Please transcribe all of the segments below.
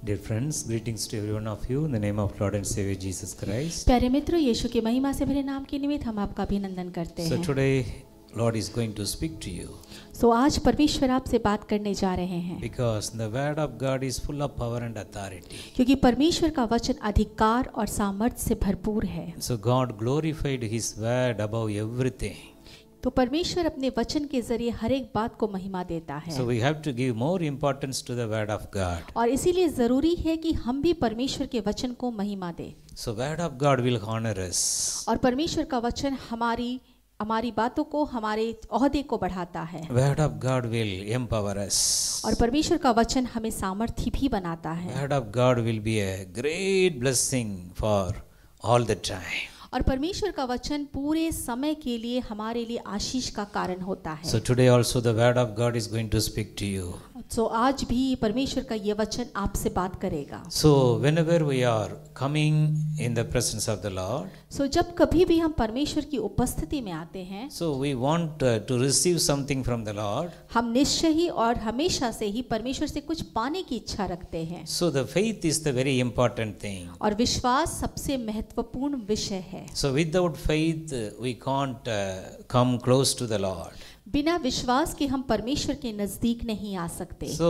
Dear friends, greetings to every one of you in the name of Lord and Savior Jesus Christ. प्यारे मित्रों, यीशु की महिमा से भरे नाम के निमित्त हम आपका अभिनंदन करते So हैं। today Lord is going to speak to you आज परमेश्वर आपसे बात करने जा रहे हैं, because the word of God is full of power and authority. क्योंकि परमेश्वर का वचन अधिकार और सामर्थ्य से भरपूर है। So God glorified His word above everything. तो परमेश्वर अपने वचन के जरिए हर एक बात को महिमा देता है। So we have to give more importance to the word of God. और इसीलिए जरूरी है कि हम भी परमेश्वर के वचन को महिमा दें। So word of God will honor us. और परमेश्वर का वचन हमारी बातों को, हमारे ओहदे को बढ़ाता है। Word of God will empower us. और परमेश्वर का वचन हमें सामर्थी भी बनाता है। Word of God will be a great blessing for all the time. और परमेश्वर का वचन पूरे समय के लिए हमारे लिए आशीष का कारण होता है। So today also the word of God is going to speak to you. आज भी परमेश्वर का ये वचन आपसे बात करेगा। So whenever we are coming in the presence of the Lord, जब कभी भी हम परमेश्वर की उपस्थिति में आते हैं, so we want to receive something from the Lord. हम निश्चय ही और हमेशा से ही परमेश्वर से कुछ पाने की इच्छा रखते हैं। So the faith is the very important thing. और विश्वास सबसे महत्वपूर्ण विषय है। So without faith we can't come close to the Lord. बिना विश्वास के हम परमेश्वर के नजदीक नहीं आ सकते। So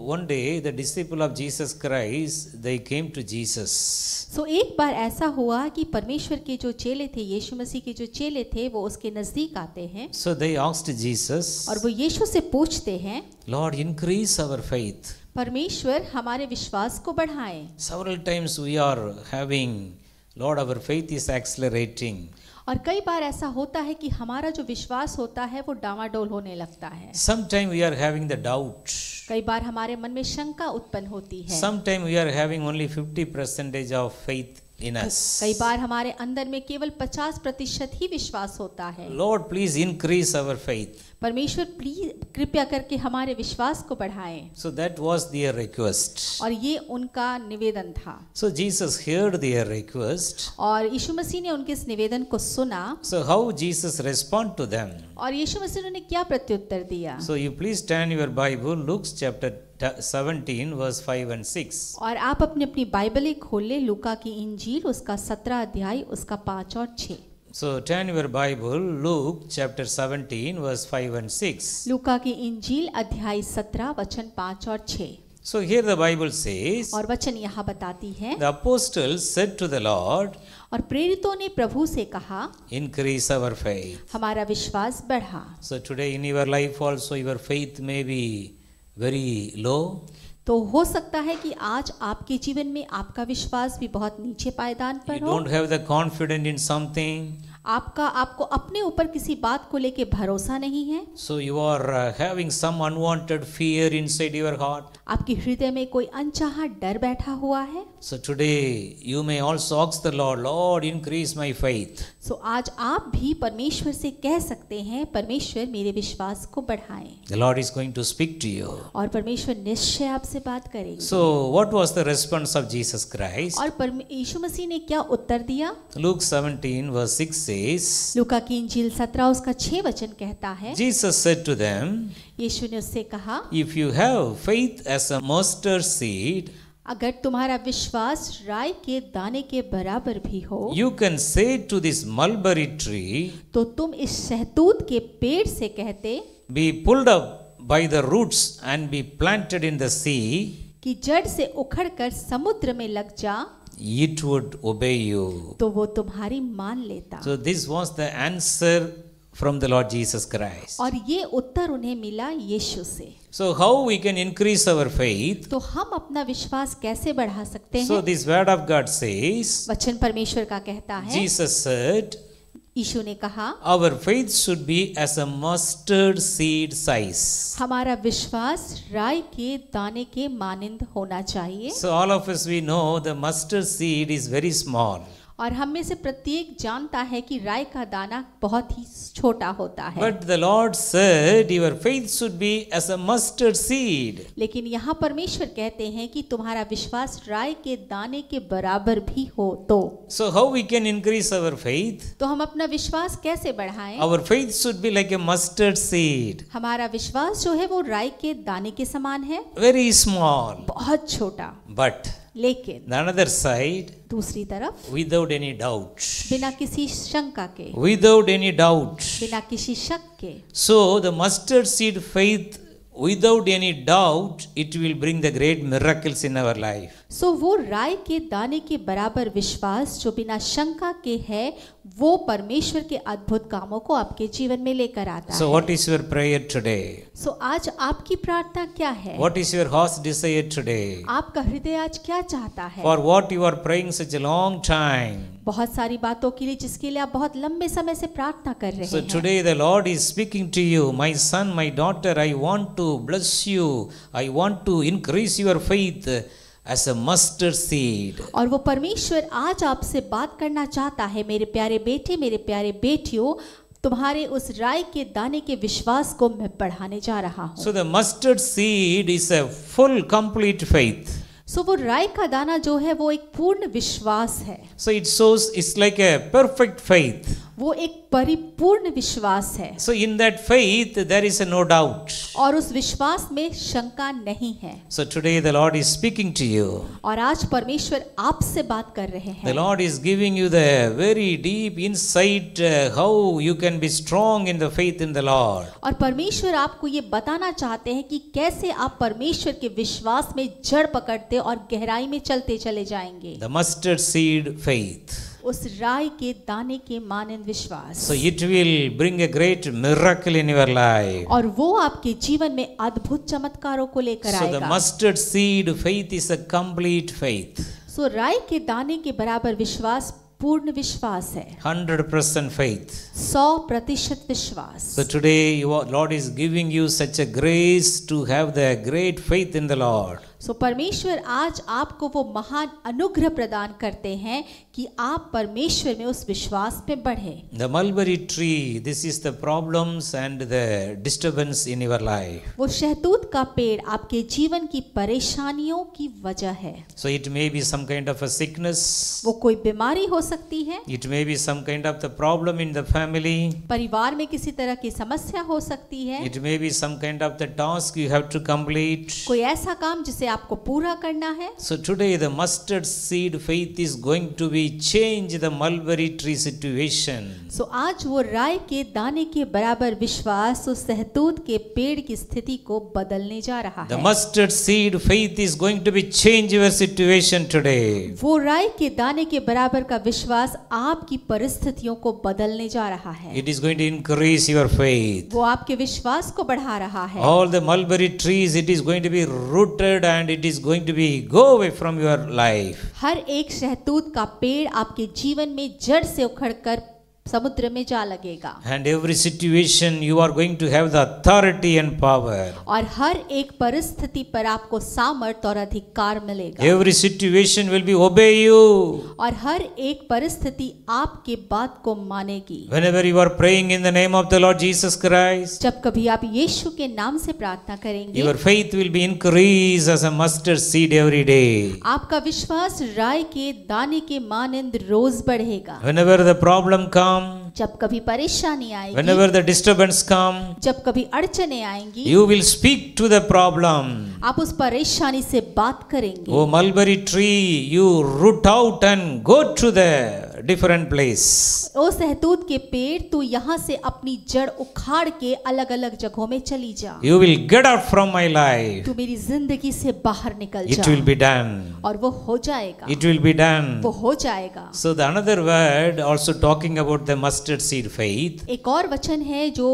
one day the disciple of Jesus Christ, they came to Jesus. एक बार ऐसा हुआ कि परमेश्वर के जो चेले थे, यीशु मसीह के जो चेले थे, वो उसके नजदीक आते हैं। So they asked Jesus, और वो यीशु से पूछते हैं, Lord, increase our faith. परमेश्वर हमारे विश्वास को बढ़ाएं। Several times we are having, Lord, our faith is accelerating. और कई बार ऐसा होता है कि हमारा जो विश्वास होता है वो डामाडोल होने लगता है। Sometimes we are having the doubt. कई बार हमारे मन में शंका उत्पन्न होती है। Sometimes we are having only 50% of faith in us. कई बार हमारे अंदर में केवल 50% ही विश्वास होता है। Lord, please increase our faith. परमेश्वर प्लीज कृपया करके हमारे विश्वास को बढ़ाएं। So that was their request. और ये उनका निवेदन था। So Jesus heard their request. और यीशु मसीह ने उनके इस निवेदन को सुना। So how Jesus respond to them? और यीशु मसीह ने क्या प्रत्युत्तर दिया? So you please turn your Bible, Luke chapter 17 verse 5 and 6. और आप अपनी बाइबलें खोल ले, लूका की इंजील उसका 17 अध्याय उसका 5 और 6। So turn your Bible, Luke chapter 17 verse 5 and 6. लूका की इंजील अध्याय 17 वचन 5 और 6। So here the Bible says, और वचन यहाँ बताती है, the apostles said to the Lord, और प्रेरितों ने प्रभु से कहा, increase our faith. हमारा विश्वास बढ़ा। So today in your life also your faith may be very low. तो हो सकता है कि आज आपके जीवन में आपका विश्वास भी बहुत नीचे पायदान पर You हो। don't have the confidence in something. आपको अपने ऊपर किसी बात को लेके भरोसा नहीं है। So you are having some unwanted fear inside your heart. आपके हृदय में कोई अनचाहा डर बैठा हुआ है। So today you may also ask the Lord, Lord, increase my faith. आज आप भी परमेश्वर से कह सकते हैं, परमेश्वर मेरे विश्वास को बढ़ाएं। The Lord is going to speak to you. और परमेश्वर निश्चय आपसे बात करेंगे। So what was the response of Jesus Christ? और यीशु मसीह ने क्या उत्तर दिया? Luke 17 verse 6 says, लूका की इंजील 17 उसका 6 वचन कहता है, Jesus said to them, यीशु ने उससे कहा, if you have faith as a mustard seed, अगर तुम्हारा विश्वास राई के दाने के बराबर भी हो, you can say to this mulberry tree, तो तुम इस शहतूत के पेड़ से कहते, be pulled up by the roots and be planted in the sea, कि जड़ से उखड़कर समुद्र में लग जा, it would obey you. तो वो तुम्हारी मान लेता। So this was the answer from the Lord Jesus Christ. और ये उत्तर उन्हें मिला यीशु से। So how we can increase our faith? तो हम अपना विश्वास कैसे बढ़ा सकते हैं? So this word of God says, वचन परमेश्वर का कहता है, Jesus said, यीशु ने कहा, our faith should be as a mustard seed size. हमारा विश्वास राई के दाने के मानिंद होना चाहिए। So all of us we know the mustard seed is very small. और हम में से प्रत्येक जानता है कि राई का दाना बहुत ही छोटा होता है। But the Lord said, your faith should be as a mustard seed. लेकिन यहाँ परमेश्वर कहते हैं कि तुम्हारा विश्वास राई के दाने के बराबर भी हो तो। So how we can increase our faith? तो हम अपना विश्वास कैसे बढ़ाएं? Our faith should be like a mustard seed. हमारा विश्वास जो है वो राई के दाने के समान है, Very small. बहुत छोटा। But लेकिन the another side, दूसरी तरफ without any doubt. बिना किसी शंका के, Without any doubt. बिना किसी शक के, So the mustard seed faith, without any doubt, it will bring the great miracles in our life. सो वो राई के दाने के बराबर विश्वास जो बिना शंका के है, वो परमेश्वर के अद्भुत कामों को आपके जीवन में लेकर आता So है। what is your prayer today? सो आज आपकी प्रार्थना क्या है? What is your heart's desire today? आपका हृदय आज क्या चाहता है? For what you are praying such a long time. बहुत सारी बातों के लिए जिसके लिए आप बहुत लंबे समय से प्रार्थना कर रहे So हैं। today the Lord is speaking to you, my son, my daughter, I want to bless you. I want to increase your faith as a mustard seed. और वो परमेश्वर आज आपसे बात करना चाहता है, मेरे प्यारे बेटे, मेरे प्यारे बेटियों, तुम्हारे उस राई के दाने के विश्वास को मैं बढ़ाने जा रहा हूँ। So the mustard seed is a full complete faith. सो वो राई का दाना जो है वो एक पूर्ण विश्वास है। So it shows it's like a perfect faith. वो एक परिपूर्ण विश्वास है। So in that faith there is a no doubt. और उस विश्वास में शंका नहीं है। So today the Lord is speaking to you. और आज परमेश्वर आपसे बात कर रहे The हैं। Lord is giving you the very deep insight how you can be strong in the faith in the Lord. और परमेश्वर आपको ये बताना चाहते हैं कि कैसे आप परमेश्वर के विश्वास में जड़ पकड़ते और गहराई में चलते चले जाएंगे। The mustard seed faith. उस राई के दाने के मानंद विश्वास। So it will bring a great miracle in your life. और वो आपके जीवन में अद्भुत चमत्कारों को लेकर So the आएगा। mustard seed faith is a complete faith. सो राई के दाने के बराबर विश्वास पूर्ण विश्वास है। 100% faith. 100% विश्वास। So today Lord is giving you such a grace to have the great faith in the Lord. सो परमेश्वर आज आपको वो महान अनुग्रह प्रदान करते हैं कि आप परमेश्वर में उस विश्वास में बढ़े। The mulberry tree, this is the problems and the disturbance in your life. वो शहतूत का पेड़ आपके जीवन की परेशानियों की वजह है। So it may be some kind of a sickness. वो कोई बीमारी हो सकती है, It may be some kind of the problem in the family. परिवार में किसी तरह की समस्या हो सकती है, It may be some kind of the task you have to complete. कोई ऐसा काम जिसे आपको पूरा करना है। So today the mustard seed faith is going to be change the mulberry tree situation. सो आज वो राई के दाने के बराबर विश्वास उस सहतूत के पेड़ की स्थिति को बदलने जा रहा The है। mustard seed faith is going to be change your situation today. वो राई के दाने के बराबर का विश्वास आपकी परिस्थितियों को बदलने जा रहा है। It is going to increase your faith. वो आपके विश्वास को बढ़ा रहा है। All the mulberry trees, it is going to be rooted and it is going to be go away from your life. हर एक शहतूत का पेड़ आपके जीवन में जड़ से उखड़कर समुद्र में जा लगेगा। And every situation you are going to have the authority and power. और हर एक परिस्थिति पर आपको सामर्थ और अधिकार मिलेगा। Every situation will be obey you. और हर एक परिस्थिति आपके बात को मानेगी। Whenever you are praying in the name of the Lord Jesus Christ, जब कभी आप यीशु के नाम से प्रार्थना करेंगे, your faith will be increased as a mustard seed every day. आपका विश्वास राई के दाने के मानंद रोज बढ़ेगा। Whenever the problem comes, जब कभी परेशानी आएगी, whenever the disturbance come, जब कभी अड़चने आएंगी, you will speak to the problem. आप उस परेशानी से बात करेंगे। Oh mulberry tree, you root out and go to the different place. ओ सहतूत के पेड़, तू यहाँ से अपनी जड़ उखाड़ के अलग अलग जगहों में चली जा। You will get out from my life. तू मेरी जिंदगी से बाहर निकल It जा। will be done. और वो हो जाएगा। It will be done. वो हो जाएगा। So the another word also talking about the mustard seed faith. एक और वचन है जो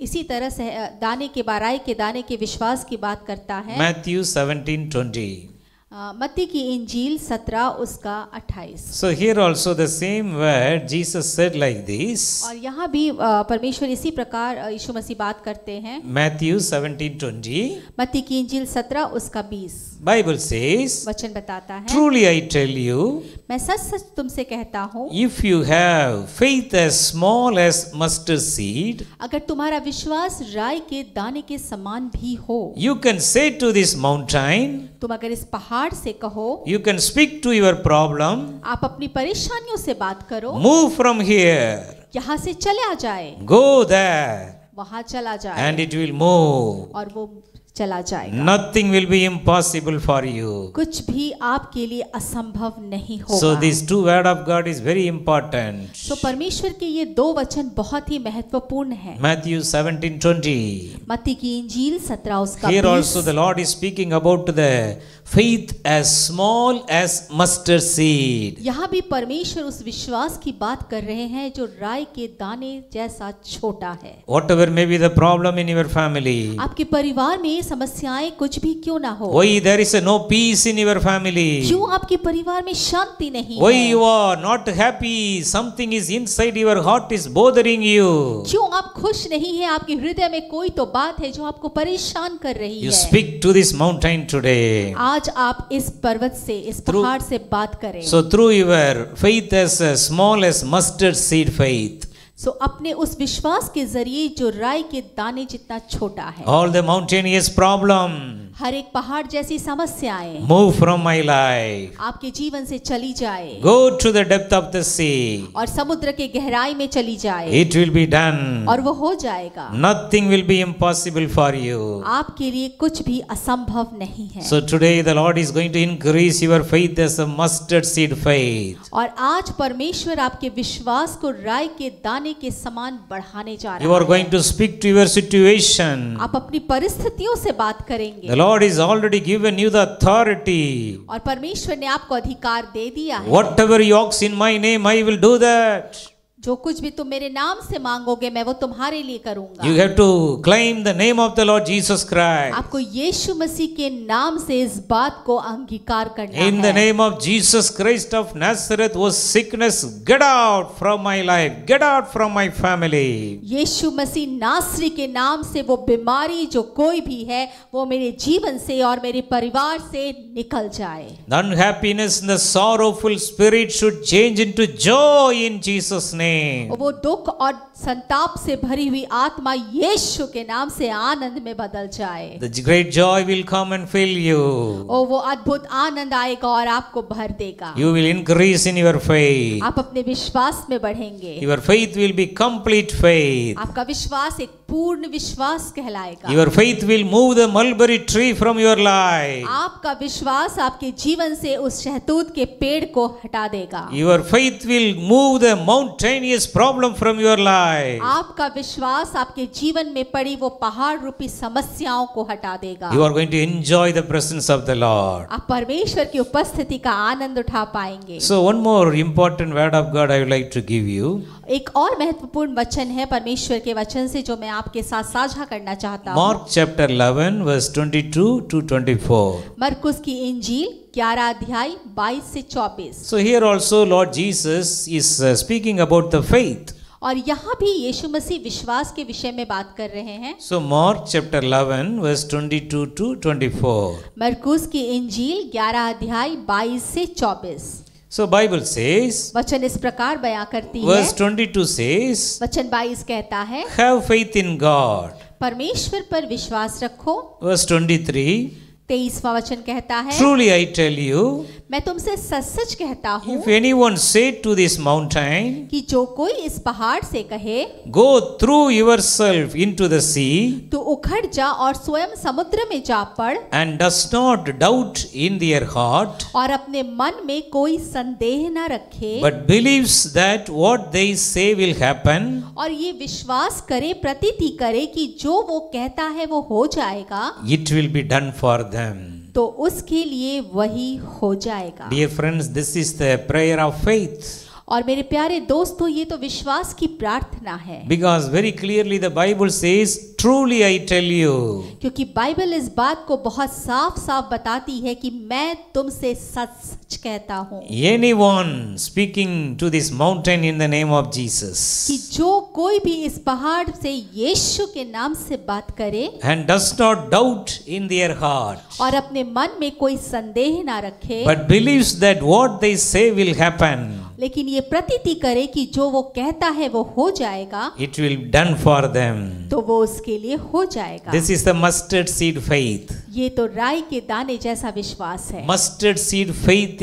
इसी तरह से दाने के बाराई के दाने के विश्वास की बात करता है। Matthew 17:20. मत्ती की इंजील 17 उसका 28। So here also the same word Jesus said like this. और यहाँ भी परमेश्वर इसी प्रकार यीशु मसीह बात करते हैं। Matthew 17:20. मत्ती की इंजील 17 उसका 20। Bible says, वचन बताता है, truly I tell you, मैं सच सच तुमसे कहता हूँ, if you have faith as small as mustard seed, अगर तुम्हारा विश्वास राई के दाने के समान भी हो, you can say to this mountain, तुम अगर इस पहाड़ से कहो, you can speak to your problem, आप अपनी परेशानियों से बात करो, move from here, यहाँ से चले आ जाए, go there, वहां चला जाए, and it will move. और वो चला जाएगा। Nothing will be impossible for you. कुछ भी आपके लिए असंभव नहीं होगा। So this two word of God is very important. तो परमेश्वर के ये दो वचन बहुत ही महत्वपूर्ण हैं। Matthew 17:20. मत्ती की इंजील 17 उसका Here 20। also the Lord is speaking about the faith as small as mustard seed. यहाँ भी परमेश्वर उस विश्वास की बात कर रहे हैं जो राई के दाने जैसा छोटा है। Whatever may be the problem in your family. आपके परिवार में समस्याएं कुछ भी क्यों ना हो, Why there is no peace in your family? क्यों आपके परिवार में शांति नहीं Why है, you are not happy? Something is inside your heart is bothering you. क्यों आप खुश नहीं हैं, आपके हृदय में कोई तो बात है जो आपको परेशान कर रही You है। speak to this mountain today. आज आप इस पर्वत से, इस पहाड़ से बात करें। So through your faith as small as mustard seed faith, सो अपने उस विश्वास के जरिए जो राई के दाने जितना छोटा है, all the mountainous problem हर एक पहाड़ जैसी समस्याएं move from my life. आपके जीवन से चली जाए, Go to the depth of the sea. और समुद्र के गहराई में चली जाए, It will be done. और वो हो जाएगा। Nothing will be impossible for you. आपके लिए कुछ भी असंभव नहीं है। So today the Lord is going to increase your faith as a mustard seed faith. और आज परमेश्वर आपके विश्वास को राई के दाने के समान बढ़ाने जा You रहा are going है। to speak to your situation. आप अपनी परिस्थितियों से बात करेंगे, The Lord is already given you the authority. और परमेश्वर ने आपको अधिकार दे दिया है। Whatever you ask in my name, I will do that. जो कुछ भी तुम मेरे नाम से मांगोगे मैं वो तुम्हारे लिए करूंगा। You have to claim the name of the Lord Jesus Christ. आपको यीशु मसीह के नाम से इस बात को अंगीकार करना In the है। name of Jesus Christ of Nazareth, was sickness, get out from my life, get out from my family. यीशु मसीह नासरी के नाम से वो बीमारी जो कोई भी है वो मेरे जीवन से और मेरे परिवार से निकल जाए। The unhappiness and the sorrowful spirit should change into joy in Jesus' name. वो दुख और संताप से भरी हुई आत्मा यीशु के नाम से आनंद में बदल जाए। The great joy will come and fill you. वो अद्भुत आनंद आएगा और आपको भर देगा। You will increase in your faith. आप अपने विश्वास में बढ़ेंगे। Your faith will be complete faith. आपका विश्वास एक पूर्ण विश्वास कहलाएगा। Your faith will move the mulberry tree from your life. आपका विश्वास आपके जीवन से उस शहतूत के पेड़ को हटा देगा। Your faith will move the mountainous problem from your life. आपका विश्वास आपके जीवन में पड़ी वो पहाड़ रूपी समस्याओं को हटा देगा। You are going to enjoy the presence of the Lord. आप परमेश्वर की उपस्थिति का आनंद उठा पाएंगे। So one more important word of God I would like to give you. एक और महत्वपूर्ण वचन है परमेश्वर के वचन से जो मैं आपके साथ साझा करना चाहता हूँ। Mark chapter 11 verse 22 to 24. मरकुस की इंजील 11 अध्याय 22 से 24। So here also Lord Jesus is speaking about the faith. और यहाँ भी यीशु मसीह विश्वास के विषय में बात कर रहे हैं। So Mark chapter 11 verse 22 to 24. मरकुस की इंजील 11 अध्याय 22 से 24। So Bible says, वचन इस प्रकार बयां करती है। verse 22 says, वचन 22 कहता है, have faith in God. परमेश्वर पर विश्वास रखो। Verse 23, 23वां वचन कहता है, truly I tell you, मैं तुमसे सच सच कहता हूँ if anyone say to this mountain, कि जो कोई इस पहाड़ से कहे go through yourself into the sea, तो उखड़ जा और स्वयं समुद्र में जा पड़, and does not doubt in their heart, और अपने मन में कोई संदेह न रखे, but believes that what they say will happen, और ये विश्वास करे, प्रतीति करे कि जो वो कहता है वो हो जाएगा, it will be done for them. तो उसके लिए वही हो जाएगा। Dear friends, this is the prayer of faith. और मेरे प्यारे दोस्तों, ये तो विश्वास की प्रार्थना है, Because very clearly the Bible says, truly I tell you. क्योंकि बाइबल इस बात को बहुत साफ साफ बताती है कि मैं तुमसे सच सच कहता हूँ Anyone speaking to this mountain in the name of Jesus कि जो कोई भी इस पहाड़ से यीशु के नाम से बात करे and does not doubt in their heart, और अपने मन में कोई संदेह ना रखे, but believes that what they say will happen, लेकिन ये प्रतीति करे कि जो वो कहता है वो हो जाएगा, it will be done for them. तो वो उसके लिए हो जाएगा। This is the mustard seed faith. ये तो राई के दाने जैसा विश्वास है। Mustard seed faith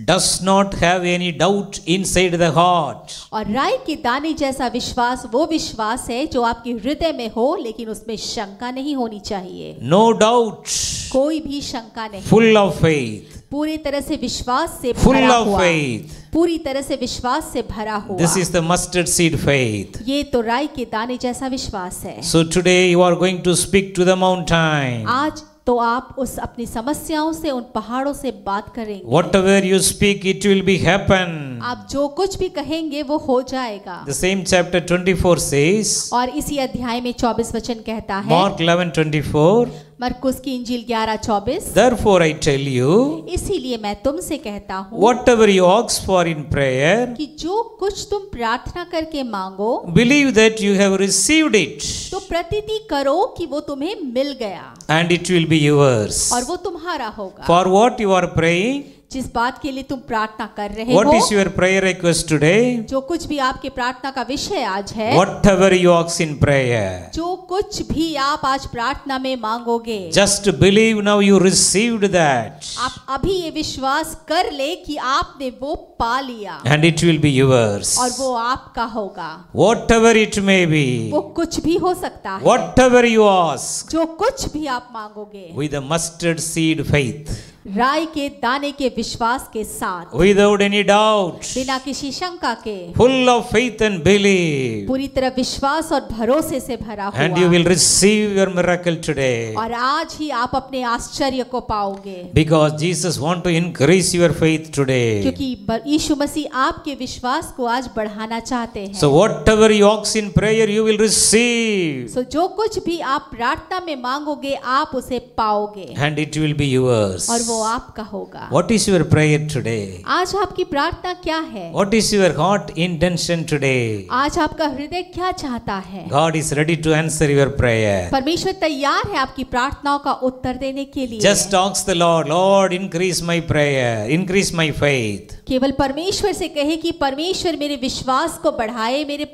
does not have any doubt inside the heart. और राई के दाने जैसा विश्वास वो विश्वास है जो आपके हृदय में हो, लेकिन उसमें शंका नहीं होनी चाहिए। No doubt. कोई भी शंका नहीं। Full of faith. पूरी तरह से विश्वास से Full भरा of हुआ। faith. पूरी तरह से विश्वास से भरा हुआ। This is the mustard seed faith. ये तो राई के दाने जैसा विश्वास है। So today you are going to speak to the mountain. आज तो आप उस अपनी समस्याओं से, उन पहाड़ों से बात करेंगे। Whatever you speak, it will be happen. आप जो कुछ भी कहेंगे वो हो जाएगा। The same chapter 24 says, और इसी अध्याय में 24 वचन कहता है, Mark 11:24, मरकुस की इंजील 11:24, Therefore I tell you, इसीलिए मैं तुमसे कहता हूँ whatever you ask for in prayer, कि जो कुछ तुम प्रार्थना करके मांगो, believe that you have received it, तो प्रतीति करो कि वो तुम्हें मिल गया and it will be yours. और वो तुम्हारा होगा। For what you are praying, जिस बात के लिए तुम प्रार्थना कर रहे what हो, is your prayer request today? जो कुछ भी आपके प्रार्थना का विषय आज है, Whatever you ask in prayer, जो कुछ भी आप आज प्रार्थना में मांगोगे, just believe now you received that, आप अभी ये विश्वास कर ले कि आपने वो पा लिया and it will be yours. और वो आपका होगा। Whatever it may be, वो कुछ भी हो सकता है, whatever you ask, जो कुछ भी आप मांगोगे, with a mustard seed faith, राई के दाने के विश्वास के साथ, without any doubt, बिना किसी शंका के, full of faith and belief, पूरी तरह विश्वास और भरोसे से भरा and you हुआ, will receive your miracle today. और आज ही आप अपने आश्चर्य को पाओगे, Because Jesus want to increase your faith today. क्योंकि यीशु मसीह आपके विश्वास को आज बढ़ाना चाहते हैं। So whatever you ask in prayer, you will receive, सो जो कुछ भी आप प्रार्थना में मांगोगे आप उसे पाओगे and it will be yours. और वो आपका होगा। What is your prayer today? आज आपकी प्रार्थना क्या है? What is your heart intention today? आज आपका हृदय क्या चाहता है? God is ready to answer your prayer. परमेश्वर तैयार है आपकी प्रार्थनाओं का उत्तर देने के लिए। Just ask the Lord, Lord, increase my prayer, increase my faith. केवल परमेश्वर से कहे कि परमेश्वर मेरे विश्वास को बढ़ाए, मेरे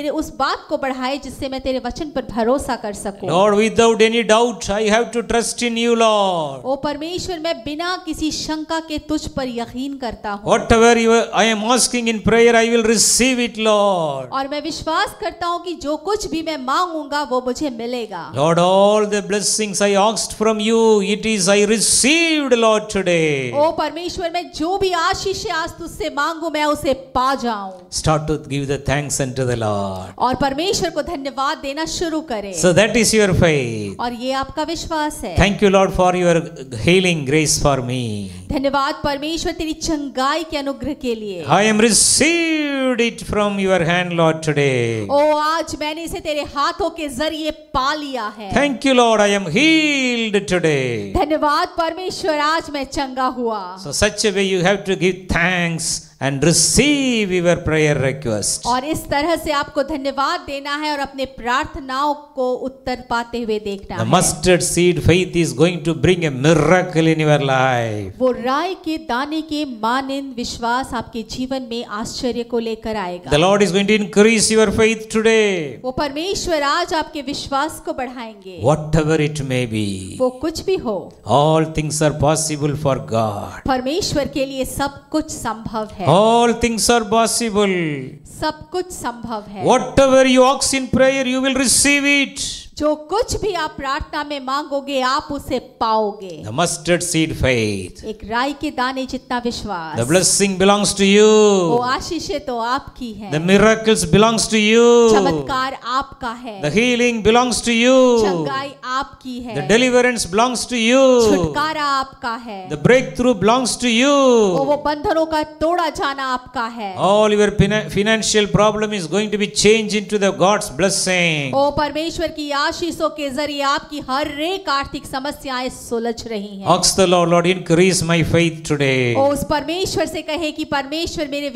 उस बात को बढ़ाए जिससे मैं तेरे वचन पर भरोसा कर सकूं। Lord, without any doubt, I have to trust in you, Lord. ओ परमेश्वर, मैं बिना किसी शंका के तुझ पर यकीन करता हूँ। Whatever I am asking in prayer, I will receive it, Lord. और मैं विश्वास करता हूँ कि जो कुछ भी मैं मांगूंगा वो मुझे मिलेगा। Lord, all the blessings I asked from you, it is I received, Lord, today. ओ परमेश्वर, मैं जो भी आशीष आज तुझसे मांगू मैं उसे पा जाऊं। Start to give the thanks unto the Lord. और परमेश्वर को धन्यवाद देना शुरू करें। So that is your faith. और ये आपका विश्वास है। Thank you, Lord, for your healing grace for me. धन्यवाद परमेश्वर तेरी चंगाई के अनुग्रह के लिए। I am received it from your hand, Lord, today. ओ आज मैंने इसे तेरे हाथों के जरिए पा लिया है। Thank you, Lord, I am healed today. धन्यवाद परमेश्वर, आज मैं चंगा हुआ। So such a way you have to give thanks and receive your prayer request. और इस तरह से आपको धन्यवाद देना है और अपने प्रार्थनाओं को उत्तर पाते हुए देखना The है। mustard seed faith is going to bring a miracle in your life. वो राई के दाने के मानिंद विश्वास आपके जीवन में आश्चर्य को लेकर आएगा। The Lord is going to increase your faith today. वो परमेश्वर आज आपके विश्वास को बढ़ाएंगे। Whatever it may be, वो कुछ भी हो, all things are possible for God. परमेश्वर के लिए सब कुछ संभव है। All things are possible. सब कुछ संभव है। Whatever you ask in prayer, you will receive it. जो कुछ भी आप प्रार्थना में मांगोगे आप उसे पाओगे। The mustard seed faith. एक राई के दाने जितना विश्वास। The blessing belongs to you. वो आशीषें तो आपकी है। The miracles belongs to you. चमत्कार आपका है। The healing belongs to you. चंगाई आपकी है। The deliverance belongs to you. छुटकारा आपका है। The breakthrough belongs to you. वो बंधनों का तोड़ा जाना आपका है। All your financial problem is going to be changed into the God's blessing. ओ परमेश्वर की आशीषों के जरिए आपकी हर एक आर्थिक समस्याएं सुलझ रही हैं। Ask the Lord, Lord, increase my faith today. ओ उस परमेश्वर से कहे कि परमेश्वर मेरे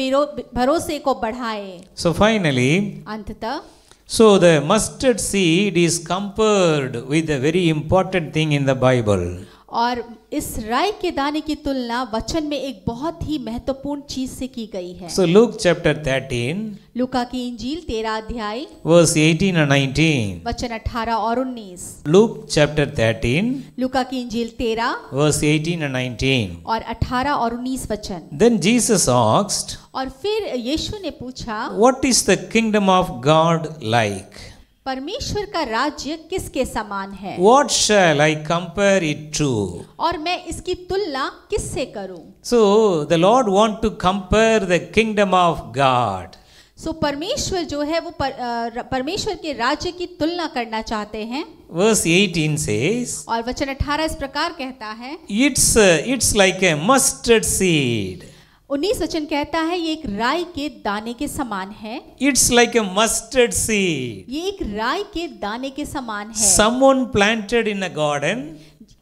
भरोसे को बढ़ाए। So finally, अंततः so the mustard seed is compared with a very important thing in the Bible. और इस राई के दाने की तुलना वचन में एक बहुत ही महत्वपूर्ण चीज से की गई है। So Luke chapter 13, लूका की इंजील 13 अध्याय verse 18 and 19. वचन 18 और 19। Luke chapter 13, लूका की इंजील 13 verse 18 and 19. और 18 और 19 वचन। Then Jesus asked, और फिर यीशु ने पूछा, what is the kingdom of God like? परमेश्वर का राज्य किसके समान है? What shall I compare it to? और मैं इसकी तुलना किससे करूं? So the Lord want to compare the kingdom of God. सो परमेश्वर जो है वो परमेश्वर के राज्य की तुलना करना चाहते हैं। Verse 18 says, और वचन 18 इस प्रकार कहता है, it's like a mustard seed. 19 वचन कहता है ये एक राई के दाने के समान है। It's like a mustard seed. ये एक राई के दाने के समान है। Someone planted in a garden.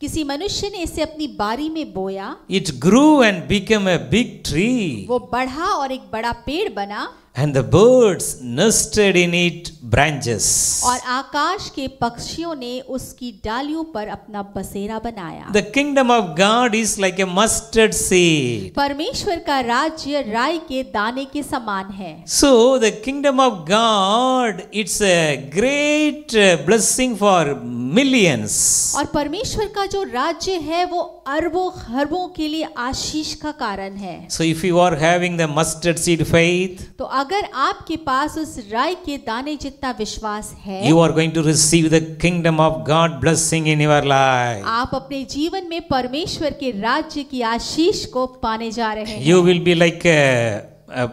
किसी मनुष्य ने इसे अपनी बारी में बोया। It grew and became a big tree. वो बढ़ा और एक बड़ा पेड़ बना। And the birds nested in its branches. और आकाश के पक्षियों ने उसकी डालियों पर अपना बसेरा बनाया। The kingdom of God is like a mustard seed. परमेश्वर का राज्य राई के दाने के समान है। So the kingdom of God, it's a great blessing for millions. और परमेश्वर का जो राज्य है वो अरबों खरबों के लिए आशीष का कारण है। So if you are having the mustard seed faith, तो अगर आपके पास उस राई के दाने जितना विश्वास है, you are going to receive the kingdom of God blessing in your life. आप अपने जीवन में परमेश्वर के राज्य की आशीष को पाने जा रहे हैं। You will be like a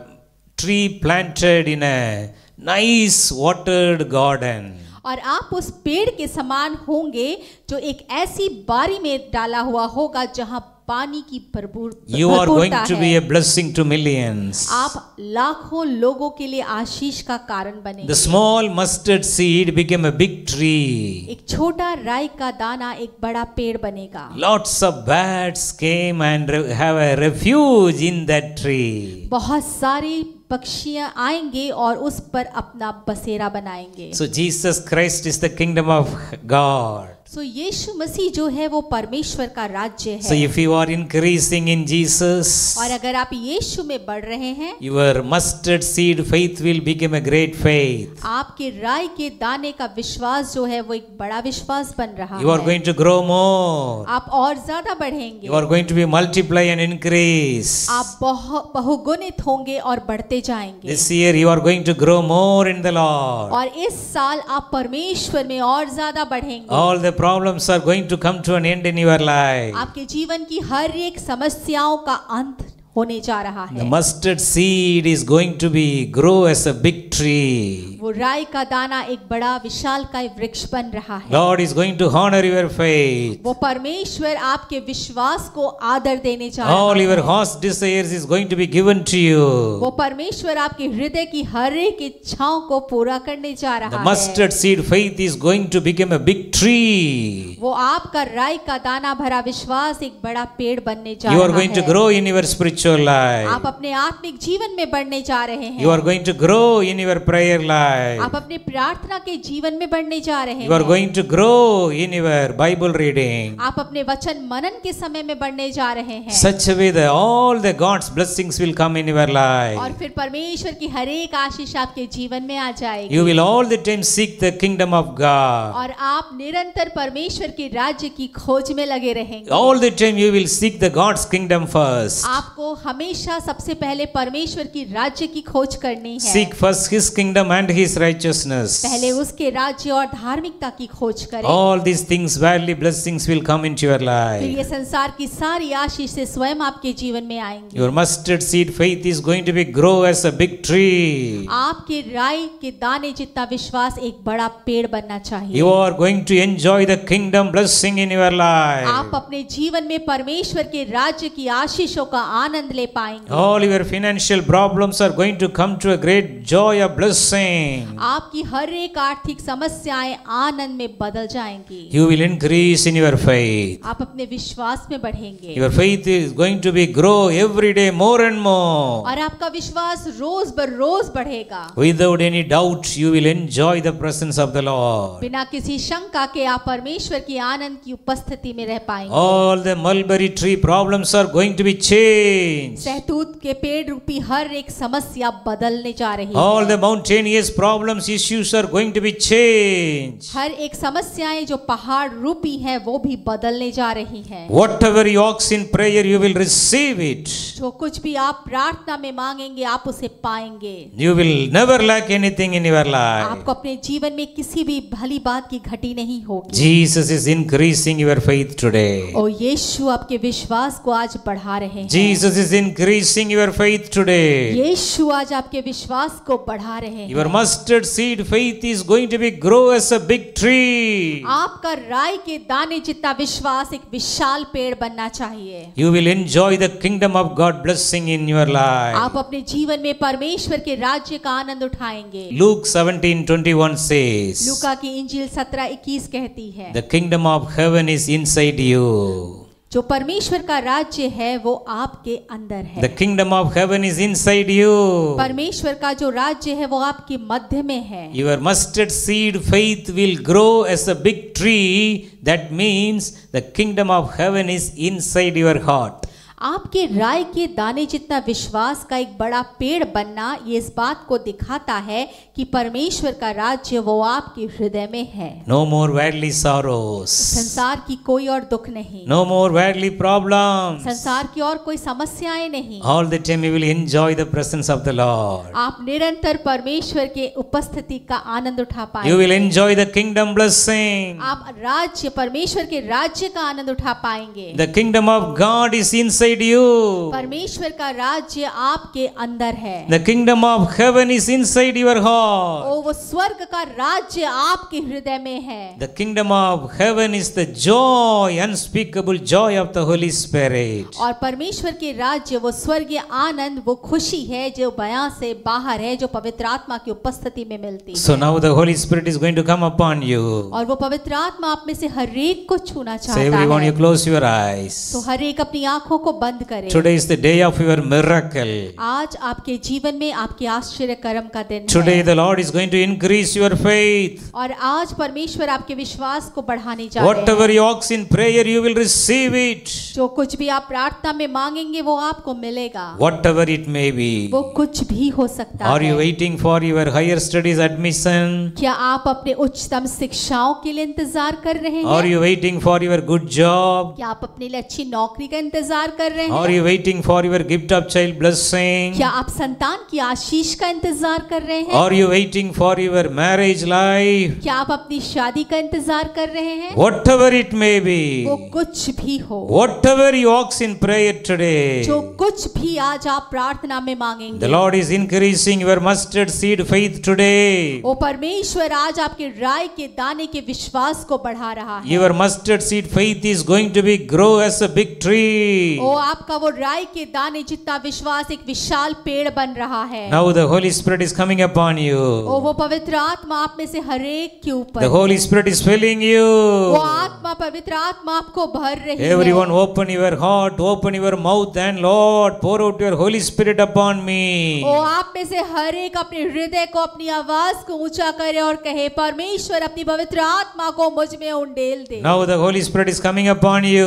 tree planted in a nice watered garden. और आप उस पेड़ के समान होंगे जो एक ऐसी बारी में डाला हुआ होगा जहां पानी की भरपूरता है। You are going to be a blessing to millions. आप लाखों लोगों के लिए आशीष का कारण बनेंगे। The small mustard seed became a big tree. एक छोटा राई का दाना एक बड़ा पेड़ बनेगा। Lots of bats came and have a refuge in that tree. बहुत सारी पक्षियां आएंगे और उस पर अपना बसेरा बनाएंगे। So Jesus Christ is the kingdom of God. सो यीशु मसीह जो है वो परमेश्वर का राज्य है। So if you are increasing in Jesus, और अगर आप यीशु में बढ़ रहे हैं, your mustard seed faith will become a great faith. आपके राई के दाने का विश्वास जो है वो एक बड़ा विश्वास बन रहा You are है। going to grow more. आप और ज्यादा बढ़ेंगे। You are going to be multiply and increase. आप बहुगुणित होंगे और बढ़ते जाएंगे। This year you are going to grow more in the Lord. और इस साल आप परमेश्वर में और ज्यादा बढ़ेंगे। All the problems are going to come to an end in your life. आपके जीवन की हर एक समस्याओं का अंत होने जा रहा The है। mustard seed is going to be grow as a big tree. वो राई का दाना एक बड़ा विशालकाय वृक्ष बन रहा है। Lord is going to honor your faith. वो परमेश्वर आपके विश्वास को आदर देने जा रहा All your है। heart's desires is going to be given to you. वो परमेश्वर आपके हृदय की हर एक इच्छाओं को पूरा करने जा The रहा mustard है। seed faith is going to become a big tree. वो आपका राई का दाना भरा विश्वास एक बड़ा पेड़ बनने जा You are रहा going to है। grow in your spiritual life. आप अपने आत्मिक जीवन में बढ़ने जा रहे हैं। You are going to grow in your prayer life. आप अपने प्रार्थना के जीवन में बढ़ने जा रहे You are हैं। going to grow in your Bible reading. आप अपने वचन मनन के समय में बढ़ने जा रहे हैं। Such a way that all the God's blessings will come in your और life. फिर परमेश्वर की हर एक आशीष आपके जीवन में आ जाएगी। You will all the time seek the kingdom of God. और आप निरंतर परमेश्वर के राज्य की खोज में लगे रहेंगे। All the time you will seek the God's kingdom first. आपको हमेशा सबसे पहले परमेश्वर की राज्य की खोज करनी है। Seek first His his kingdom and his righteousness, पहले उसके राज्य और धार्मिकता की खोज करें, all these things, worldly blessings will come into your फिर life. ये संसार की सारी आशीष से स्वयं आपके जीवन में आएंगी। Your mustard seed faith is going to be grow as a big tree. आपके राई के दाने जितना विश्वास एक बड़ा पेड़ बनना चाहिए। You are going to enjoy the kingdom blessing in your आप life. अपने जीवन में परमेश्वर के राज्य की आशीषों का आनंद ले पाएंगे। All your financial problems are going to come to a great joy of blessing. आपकी हर एक आर्थिक समस्याएं आनंद में बदल जाएंगी। You will increase in your faith. आप अपने विश्वास में बढ़ेंगे Your faith is going to be grow every day more and more. और आपका विश्वास रोज बर रोज बढ़ेगा। Without any doubt, you will enjoy the presence of the Lord. बिना किसी शंका के आप परमेश्वर की आनंद की उपस्थिति में रह पाएंगे। All the mulberry tree problems are going to be changed. सहतूत के पेड़ रूपी हर एक समस्या बदलने जा रही All है। the mountainous problems, issues are going to be changed. हर एक समस्याएं जो पहाड़ रूपी है वो भी बदलने जा रही हैं। Whatever you ask in prayer, you will receive it. जो कुछ भी आप प्रार्थना में मांगेंगे आप उसे पाएंगे। You will never lack anything in your life. आपको अपने जीवन में किसी भी भली बात की घटी नहीं होगी। Jesus is increasing your faith today. और यीशु आपके विश्वास को आज बढ़ा रहे हैं। Jesus is increasing your faith today. यीशु आज आपके विश्वास को बढ़ा रहे हैं। Your mustard seed faith is going to be grow as a big tree. आपका राई के दाने जितना विश्वास एक विशाल पेड़ बनना चाहिए। You will enjoy the kingdom of God blessing in your life. आप अपने जीवन में परमेश्वर के राज्य का आनंद उठाएंगे। Luke 17:21 says, लूका की इंजील 17:21 कहती है, the kingdom of heaven is inside you. जो परमेश्वर का राज्य है वो आपके अंदर है। The kingdom of heaven is inside you. परमेश्वर का जो राज्य है वो आपके मध्य में है। Your mustard seed faith will grow as a big tree. That means the kingdom of heaven is inside your heart. आपके राई के दाने जितना विश्वास का एक बड़ा पेड़ बनना ये इस बात को दिखाता है कि परमेश्वर का राज्य वो आपके हृदय में है। No more worldly sorrows. संसार की कोई और दुख नहीं, No more worldly problems. संसार की और कोई समस्याएं नहीं। All the time you will enjoy the presence of the Lord. आप निरंतर परमेश्वर के उपस्थिति का आनंद उठा You पाएंगे। will enjoy the kingdom blessing. आप राज्य परमेश्वर के राज्य का आनंद उठा पाएंगे। The kingdom of God is inside you. परमेश्वर का राज्य आपके अंदर है। The kingdom of heaven is inside your heart. ओ वो स्वर्ग का राज्य आपके हृदय में है। The kingdom of heaven is the joy, unspeakable joy of the Holy Spirit. और परमेश्वर के राज्य वो स्वर्गीय आनंद वो खुशी है जो बयां से बाहर है, जो पवित्र आत्मा की उपस्थिति में मिलती है। So now the Holy Spirit is going to come upon you. और वो पवित्र आत्मा आप में से हर एक को छूना So चाहता everyone, है। you close your eyes. तो हर एक अपनी आंखों को बंद करे। Today is the day of your miracle. आज आपके जीवन में आपके आश्चर्य कर्म का दिन Today है। the Lord is going to increase your faith. और आज परमेश्वर आपके विश्वास को बढ़ाने जा रहे Whatever हैं। you ask in prayer, you will receive it. जो कुछ भी आप प्रार्थना में मांगेंगे वो आपको मिलेगा। Whatever it may be. वो कुछ भी हो सकता Are you है। waiting for your higher studies admission? क्या आप अपने उच्चतम शिक्षाओं के लिए इंतजार कर रहे Are हैं? you waiting for your good job? क्या आप अपने लिए अच्छी नौकरी का इंतजार कर रहे Are हैं? you waiting for your gift of child blessing? क्या आप संतान की आशीष का इंतजार कर रहे हैं? Are you waiting for your marriage life? क्या आप अपनी शादी का इंतजार कर रहे हैं? Whatever it may वो be. कुछ भी हो, Whatever you ask in prayer today. जो कुछ भी आज आप प्रार्थना में मांगेंगे, The Lord is increasing your mustard seed faith today. वो परमेश्वर आज आपके राय के दाने के विश्वास को बढ़ा रहा है। Your mustard seed faith is going to be grow as a big tree. ओ आपका वो राय के दाने जितना विश्वास एक विशाल पेड़ बन रहा है। Now the Holy Spirit is coming upon O you. वो पवित्र आत्मा आप में से हर एक के ऊपर The Holy Spirit is filling वो you. आत्मा पवित्र आत्मा आपको भर रही Everyone है। open your heart, open your mouth, and Lord, pour out your Holy Spirit upon me. ओ आप में से हर एक अपने हृदय को अपनी आवाज को ऊंचा करे और कहे, परमेश्वर अपनी पवित्र आत्मा को मुझ में उंडेल दे। Now the Holy Spirit is coming upon O you.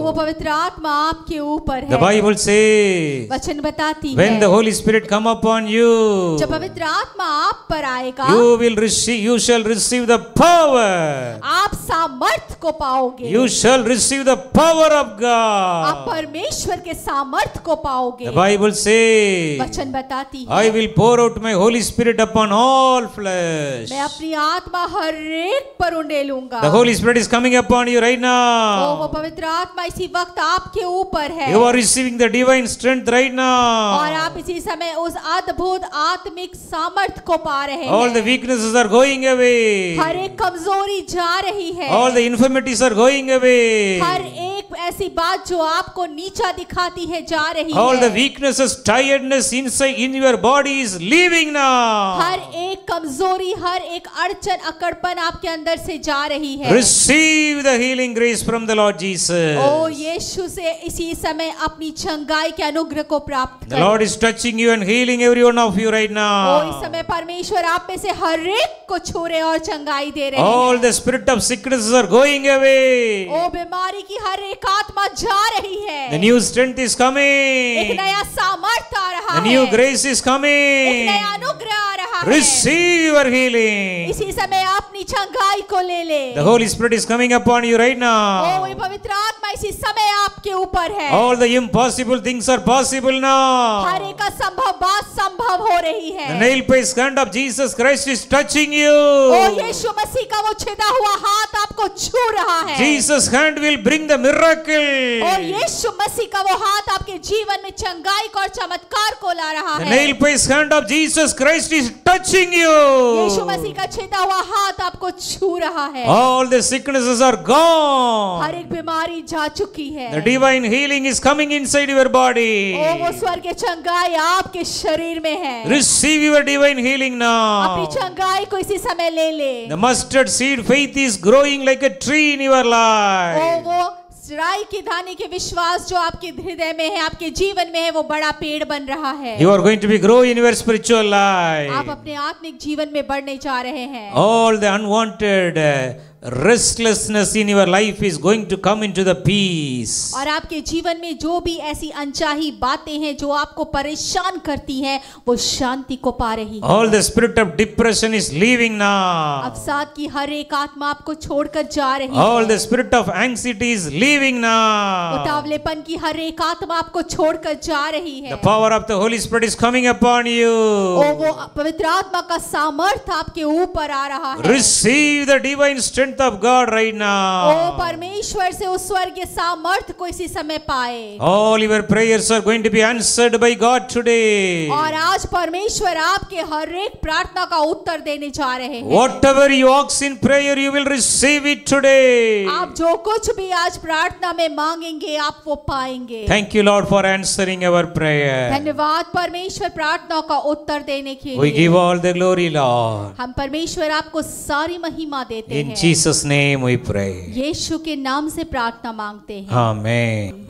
वो पवित्र आत्मा आपके ऊपर The है। Bible says, वचन बताती when the है Holy Spirit come upon you, जब पवित्र आत्मा आप पर आएगा you shall receive the power. आप सामर्थ को पाओगे। You shall receive the power of आप God. परमेश्वर के सामर्थ को पाओगे। The Bible says, वचन बताती I है will pour out my Holy Spirit upon all flesh. मैं अपनी आत्मा हर एक पर उंडेलूंगा। The Holy Spirit is coming upon you right वो now. पवित्र आत्मा इसी वक्त आपके ऊपर है You are receiving the divine strength right और now. आप इसी समय उस अद्भुत आत्मिक सामर्थ को पा रहे All the हैं। weaknesses are going away. हर एक कमजोरी जा रही है। All the infirmities are going away. हर एक ऐसी बात जो आपको नीचा दिखाती है जा रही All the है। weaknesses, tiredness inside in your body is leaving now. हर एक कमजोरी, हर एक अड़चन, अकड़पन आपके अंदर से जा रही है। Receive the healing grace from the Lord Jesus. ओ यीशु से इसी समय अपनी चंगाई के अनुग्रह को प्राप्त The करें। Lord is touching you and healing every one of you right ओ इस now. समय परमेश्वर आप में से हर एक को छू रहे और चंगाई दे रहे All हैं। the spirit of sicknesses are going away. ओ बीमारी की हर एक आत्मा जा रही है। The new strength is एक coming. नया सामर्थ आ रहा The है। new grace is एक coming. नया अनुग्रह आ रहा है। Receive your healing. इसी समय अपनी चंगाई को ले ले। The Holy Spirit is coming upon you right O now. ये पवित्र आत्मा इसी समय आपके ऊपर है। All the impossible things are possible her now. एक असंभव बात संभव हो रही The है। nail-pierced hand of Jesus Christ is touching O you. यीशु मसीह का वो छिदा हुआ हाथ आपको छू रहा है। Jesus' hand will bring the और miracle. यीशु मसीह का वो हाथ आपके जीवन में चंगाई को और चमत्कार को ला रहा The है। nail-pierced hand of Jesus Christ is touching Yeshu you. मसीह का छिदा हुआ हाथ आपको छू रहा है। All the sicknesses are her gone. एक बीमारी जा चुकी है। The divine healing is coming inside your body. ओ वो स्वर्ग की चंगाई आपके शरीर में है। Receive your divine healing अपनी now. चंगाई को इसी समय ले ले। The mustard seed faith is growing like a tree in your O life. वो राई के दाने के विश्वास जो आपके हृदय में है, आपके जीवन में है, वो बड़ा पेड़ बन रहा है। You are going to be growing in your spiritual आप life. अपने आत्मिक जीवन में बढ़ने जा रहे हैं। All the unwanted restlessness in your life is going to come into the peace. और आपके जीवन में जो भी ऐसी अनचाही बातें हैं जो आपको परेशान करती हैं, वो शांति को पा रही है। All the spirit of depression is leaving now. अवसाद की हर एक आत्मा आपको छोड़कर जा रही All है। the spirit of anxiety is leaving now. उतावलेपन की हर एक आत्मा आपको छोड़कर जा रही है। The power of the Holy Spirit is coming upon O you. वो पवित्र आत्मा का सामर्थ आपके ऊपर आ रहा है। Receive the divine strength of God right O now. परमेश्वर से उस स्वर्गीय सामर्थ को इसी समय पाए। All your prayers are going to be answered by God today. और आज परमेश्वर आपके हर एक प्रार्थना का उत्तर देने जा रहे हैं। Whatever you ask in prayer, you will receive it today. आप जो कुछ भी आज प्रार्थना में मांगेंगे आप वो पाएंगे। Thank you, Lord, for answering our prayer. धन्यवाद परमेश्वर प्रार्थना का उत्तर देने के We लिए। give all the glory, Lord. हम परमेश्वर आपको सारी महिमा देते In हैं। Jesus' name we pray. यीशु के नाम से प्रार्थना मांगते हैं। Amen.